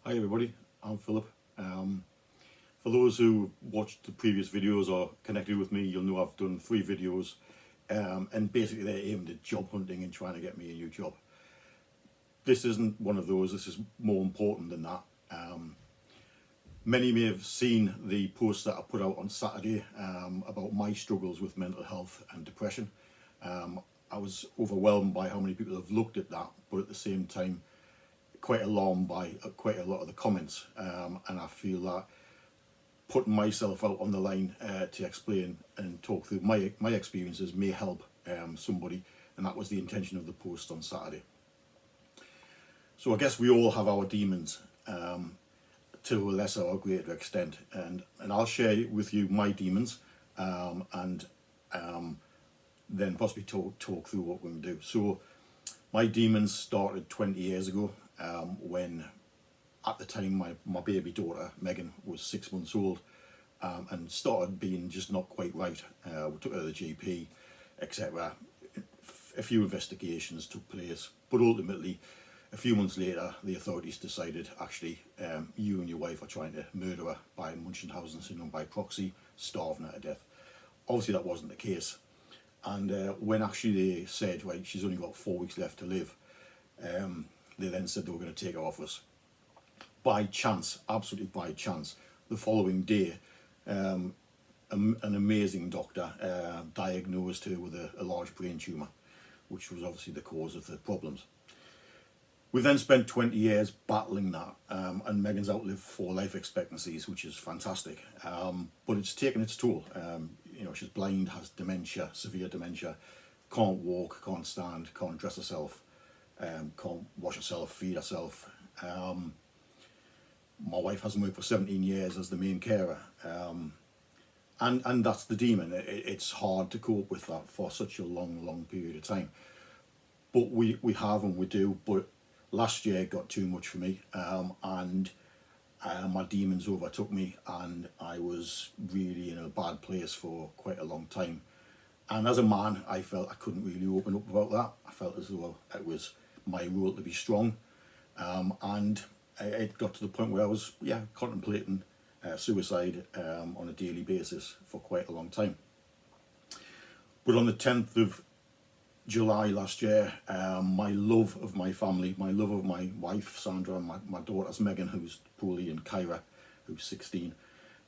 Hi everybody, I'm Philip. For those who watched the previous videos or connected with me, you'll know I've done 3 videos and basically they're aimed at job hunting and trying to get me a new job. This isn't one of those, this is more important than that. Many may have seen the post that I put out on Saturday about my struggles with mental health and depression. I was overwhelmed by how many people have looked at that, but at the same time quite alarmed by quite a lot of the comments, and I feel that putting myself out on the line to explain and talk through my experiences may help somebody, and that was the intention of the post on Saturday. So I guess we all have our demons to a lesser or greater extent, and I'll share with you my demons and then possibly talk through what we're going to do. So my demons started 20 years ago. When at the time my baby daughter Megan was 6 months old and started being just not quite right. We took her to the GP, etc. A few investigations took place, but ultimately a few months later the authorities decided, actually, you and your wife are trying to murder her by Munchausen syndrome by proxy, starving her to death. Obviously that wasn't the case, and when actually they said, right, she's only got 4 weeks left to live, they then said they were going to take her off us. By chance, absolutely by chance, the following day, an amazing doctor diagnosed her with a large brain tumour, which was obviously the cause of the problems. We then spent 20 years battling that, and Megan's outlived 4 life expectancies, which is fantastic. But it's taken its toll. She's blind, has dementia, severe dementia, can't walk, can't stand, can't dress herself. Can't wash herself, feed herself. My wife hasn't worked for 17 years as the main carer, and that's the demon. It's hard to cope with that for such a long period of time, but we have and we do. But last year it got too much for me, and my demons overtook me, and I was really in a bad place for quite a long time. And as a man, I felt I couldn't really open up about that. I felt as though it was my role to be strong, and it got to the point where I was contemplating suicide on a daily basis for quite a long time. But on the 10th of July last year, my love of my family, my love of my wife Sandra, and my daughters Megan, who's poorly, and Kyra, who's 16,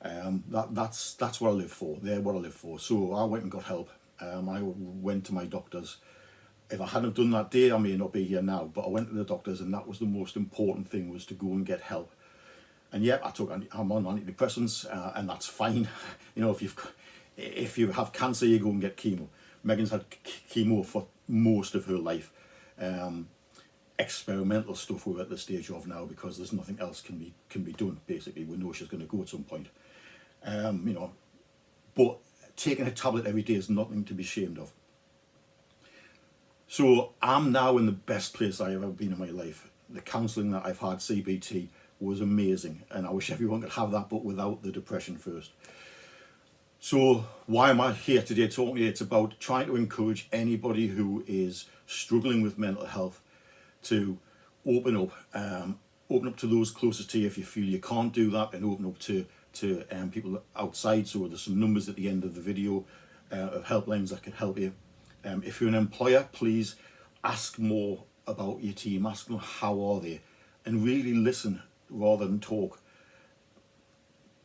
that's what I live for. They're what I live for. So I went and got help. I went to my doctors. If I hadn't done that day, I may not be here now, but I went to the doctors, and that was the most important thing, was to go and get help. And yeah, I'm on antidepressants, and that's fine. If you have cancer, you go and get chemo. Megan's had chemo for most of her life. Experimental stuff we're at the stage of now, because there's nothing else can be done. Basically, we know she's going to go at some point. But taking a tablet every day is nothing to be ashamed of. So I'm now in the best place I've ever been in my life. The counselling that I've had, CBT, was amazing, and I wish everyone could have that, but without the depression first. So why am I here today talking to you? It's about trying to encourage anybody who is struggling with mental health to open up to those closest to you. If you feel you can't do that, and open up to people outside. So there's some numbers at the end of the video of helplines that can help you. If you're an employer, please ask more about your team. Ask them how are they, and really listen rather than talk.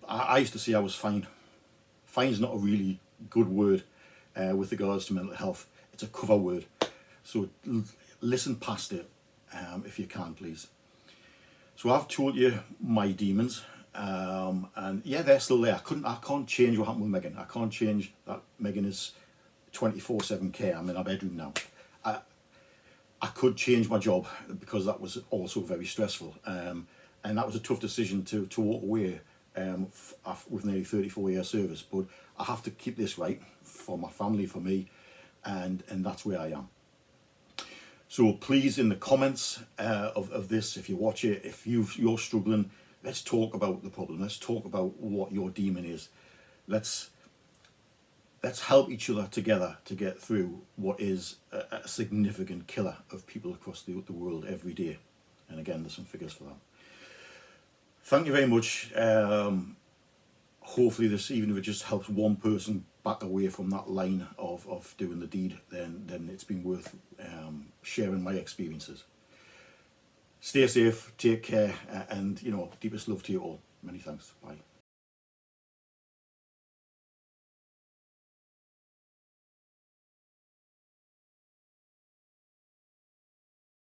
I used to say I was fine. Fine's not a really good word with regards to mental health. It's a cover word. So listen past it if you can, please. So I've told you my demons, and yeah, they're still there. I can't change what happened with Megan. I can't change that Megan is 24/7 care. I'm in our bedroom now. I could change my job, because that was also very stressful, and that was a tough decision to walk away with nearly 34 years service. But I have to keep this right for my family, for me, and that's where I am. So please, in the comments of this, if you watch it, if you're struggling, let's talk about the problem. Let's talk about what your demon is. Let's help each other together to get through what is a significant killer of people across the world every day. And again, there's some figures for that. thank you very much. Hopefully this, even if it just helps one person back away from that line of doing the deed, then it's been worth sharing my experiences. Stay safe, take care, and deepest love to you all. Many thanks. Bye.